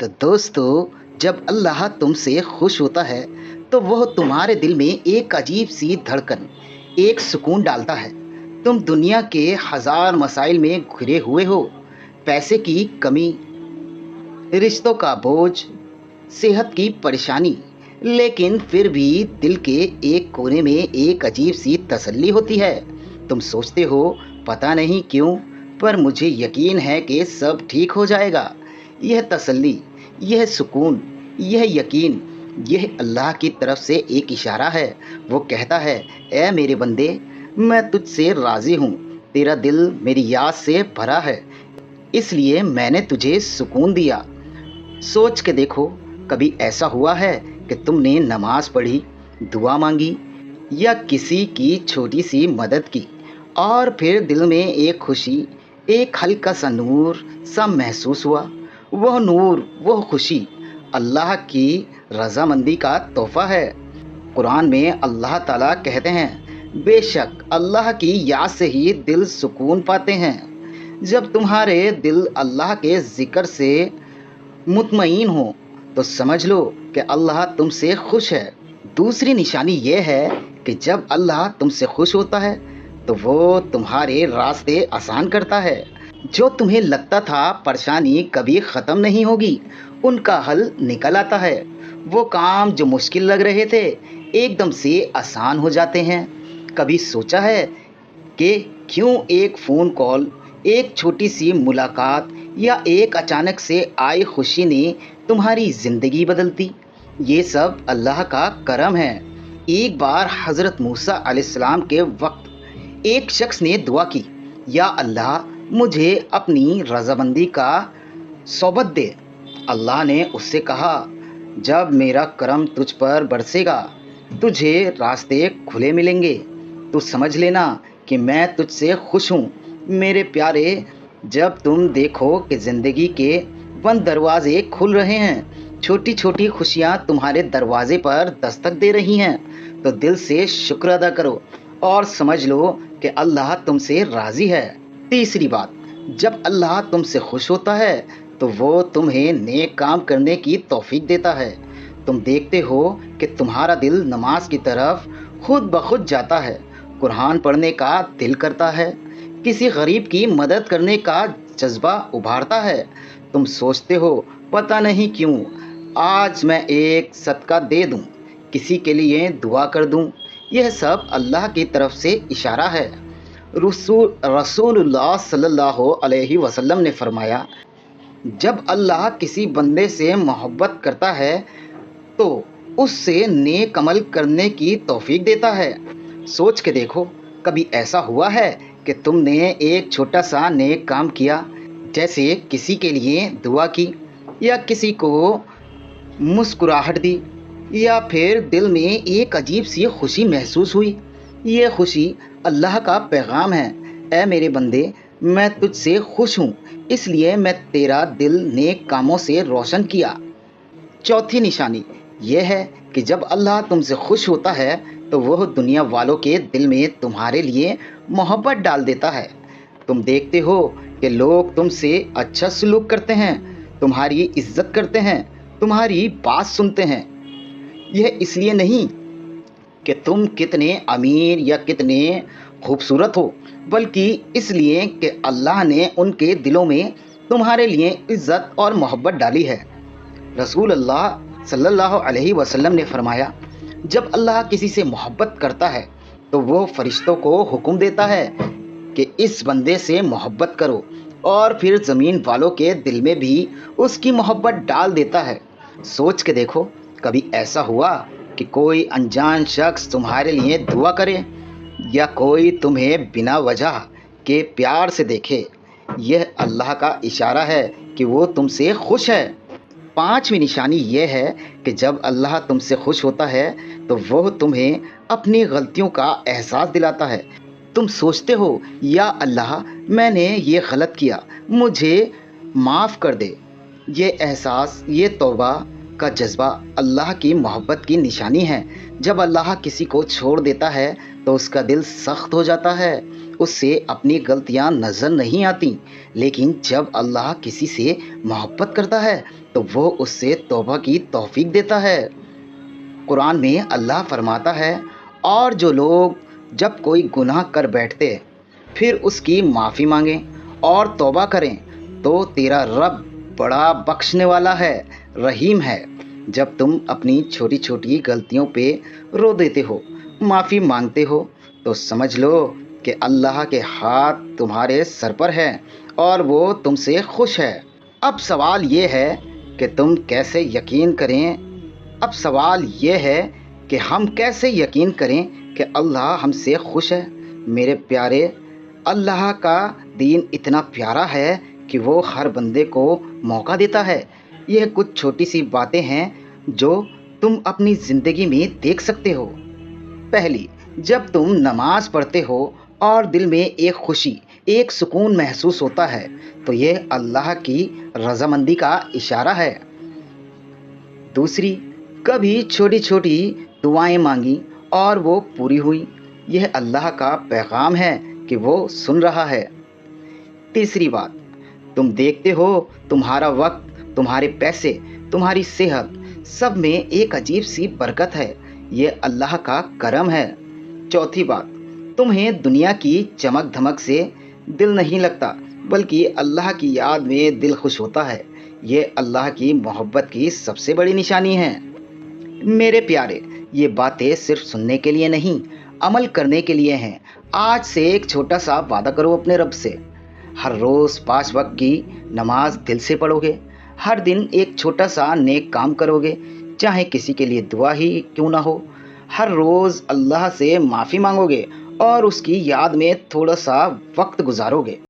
तो दोस्तों, जब अल्लाह तुमसे खुश होता है तो वह तुम्हारे दिल में एक अजीब सी धड़कन, एक सुकून डालता है। तुम दुनिया के हजार मसाइल में घिरे हुए हो, पैसे की कमी, रिश्तों का बोझ, सेहत की परेशानी, लेकिन फिर भी दिल के एक कोने में एक अजीब सी तसल्ली होती है। तुम सोचते हो, पता नहीं क्यों, पर मुझे यकीन है कि सब ठीक हो जाएगा। यह तसल्ली, यह सुकून, यह यकीन, यह अल्लाह की तरफ से एक इशारा है। वो कहता है, ए मेरे बंदे, मैं तुझसे राज़ी हूँ, तेरा दिल मेरी याद से भरा है, इसलिए मैंने तुझे सुकून दिया। सोच के देखो, कभी ऐसा हुआ है कि तुमने नमाज पढ़ी, दुआ मांगी या किसी की छोटी सी मदद की और फिर दिल में एक खुशी, एक हल्का सा नूर सा महसूस हुआ। वह नूर, वह खुशी अल्लाह की रज़ामंदी का तोहफ़ा है। कुरान में अल्लाह ताला कहते हैं, बेशक अल्लाह की याद से ही दिल सुकून पाते हैं। जब तुम्हारे दिल अल्लाह के ज़िक्र से मुतमईन हो तो समझ लो कि अल्लाह तुमसे खुश है। दूसरी निशानी ये है कि जब अल्लाह तुमसे खुश होता है तो वो तुम्हारे रास्ते आसान करता है। जो तुम्हें लगता था परेशानी कभी ख़त्म नहीं होगी, उनका हल निकल आता है। वो काम जो मुश्किल लग रहे थे एकदम से आसान हो जाते हैं। कभी सोचा है कि क्यों एक फ़ोन कॉल, एक छोटी सी मुलाकात या एक अचानक से आई खुशी ने तुम्हारी ज़िंदगी बदल दी? ये सब अल्लाह का करम है। एक बार हज़रत मूसा अलैहिस्सलाम के वक्त एक शख्स ने दुआ की, या अल्लाह मुझे अपनी रज़ामंदी का सोबत दे। अल्लाह ने उससे कहा, जब मेरा करम तुझ पर बरसेगा तुझे रास्ते खुले मिलेंगे। तू समझ लेना कि मैं तुझसे खुश हूँ मेरे प्यारे। जब तुम देखो कि ज़िंदगी के बंद दरवाजे खुल रहे हैं, छोटी छोटी खुशियाँ तुम्हारे दरवाजे पर दस्तक दे रही हैं, तो दिल से शुक्र अदा करो और समझ लो कि अल्लाह तुमसे राज़ी है। तीसरी बात, जब अल्लाह तुमसे खुश होता है तो वो तुम्हें नेक काम करने की तौफीक देता है। तुम देखते हो कि तुम्हारा दिल नमाज की तरफ खुद ब खुद जाता है, कुरान पढ़ने का दिल करता है, किसी गरीब की मदद करने का जज्बा उभारता है। तुम सोचते हो, पता नहीं क्यों, आज मैं एक सदका दे दूं, किसी के लिए दुआ कर दूं। यह सब अल्लाह की तरफ से इशारा है। रसूलुल्लाह सल्लल्लाहु अलैहि वसल्लम ने फरमाया, जब अल्लाह किसी बंदे से मोहब्बत करता है तो उससे नेक अमल करने की तौफीक देता है। सोच के देखो, कभी ऐसा हुआ है कि तुमने एक छोटा सा नेक काम किया, जैसे किसी के लिए दुआ की या किसी को मुस्कुराहट दी, या फिर दिल में एक अजीब सी खुशी महसूस हुई? ये खुशी अल्लाह का पैगाम है, ऐ मेरे बंदे, मैं तुझसे खुश हूँ, इसलिए मैं तेरा दिल नेक कामों से रोशन किया। चौथी निशानी यह है कि जब अल्लाह तुमसे खुश होता है तो वह दुनिया वालों के दिल में तुम्हारे लिए मोहब्बत डाल देता है। तुम देखते हो कि लोग तुमसे अच्छा सलूक करते हैं, तुम्हारी इज्जत करते हैं, तुम्हारी बात सुनते हैं। यह इसलिए नहीं कि तुम कितने अमीर या कितने खूबसूरत हो, बल्कि इसलिए कि अल्लाह ने उनके दिलों में तुम्हारे लिए इज्जत और मोहब्बत डाली है। रसूल अल्लाह सल्लल्लाहु अलैहि वसल्लम ने फरमाया, जब अल्लाह किसी से मोहब्बत करता है तो वो फरिश्तों को हुक्म देता है कि इस बंदे से मोहब्बत करो, और फिर ज़मीन वालों के दिल में भी उसकी मोहब्बत डाल देता है। सोच के देखो, कभी ऐसा हुआ कि कोई अनजान शख्स तुम्हारे लिए दुआ करे या कोई तुम्हें बिना वजह के प्यार से देखे? यह अल्लाह का इशारा है कि वो तुमसे खुश है। पांचवी निशानी यह है कि जब अल्लाह तुमसे खुश होता है तो वह तुम्हें अपनी गलतियों का एहसास दिलाता है। तुम सोचते हो, या अल्लाह, मैंने ये गलत किया, मुझे माफ़ कर दे। ये एहसास, ये तौबा का जज्बा अल्लाह की मोहब्बत की निशानी है। जब अल्लाह किसी को छोड़ देता है तो उसका दिल सख्त हो जाता है اس سے اپنی غلطیاں نظر نہیں آتی، لیکن جب اللہ کسی سے محبت کرتا ہے تو وہ اس سے توبہ کی توفیق دیتا ہے۔ قرآن میں اللہ فرماتا ہے، اور جو لوگ جب کوئی گناہ کر بیٹھتے پھر اس کی معافی مانگیں اور توبہ کریں تو تیرا رب بڑا بخشنے والا ہے، رحیم ہے۔ جب تم اپنی چھوٹی چھوٹی غلطیوں پہ رو دیتے ہو، معافی مانگتے ہو، تو سمجھ لو کہ اللہ کے ہاتھ تمہارے سر پر ہے اور وہ تم سے خوش ہے۔ اب سوال یہ ہے کہ ہم کیسے یقین کریں کہ اللہ ہم سے خوش ہے۔ میرے پیارے، اللہ کا دین اتنا پیارا ہے کہ وہ ہر بندے کو موقع دیتا ہے۔ یہ کچھ چھوٹی سی باتیں ہیں جو تم اپنی زندگی میں دیکھ سکتے ہو۔ پہلی، جب تم نماز پڑھتے ہو اور دل میں ایک خوشی، ایک سکون محسوس ہوتا ہے تو یہ اللہ کی رضامندی کا اشارہ ہے۔ دوسری، کبھی چھوٹی چھوٹی دعائیں مانگی اور وہ پوری ہوئی، یہ اللہ کا پیغام ہے کہ وہ سن رہا ہے۔ تیسری بات، تم دیکھتے ہو تمہارا وقت، تمہارے پیسے، تمہاری صحت، سب میں ایک عجیب سی برکت ہے، یہ اللہ کا کرم ہے۔ چوتھی بات، تمہیں دنیا کی چمک دھمک سے دل نہیں لگتا بلکہ اللہ کی یاد میں دل خوش ہوتا ہے، یہ اللہ کی محبت کی سب سے بڑی نشانی ہے۔ میرے پیارے، یہ باتیں صرف سننے کے لیے نہیں، عمل کرنے کے لیے ہیں۔ آج سے ایک چھوٹا سا وعدہ کرو اپنے رب سے، ہر روز 5 وقت کی نماز دل سے پڑھو گے، ہر دن ایک چھوٹا سا نیک کام کرو گے، چاہے کسی کے لیے دعا ہی کیوں نہ ہو، ہر روز اللہ سے معافی مانگو گے اور اس کی یاد میں تھوڑا سا وقت گزارو گے۔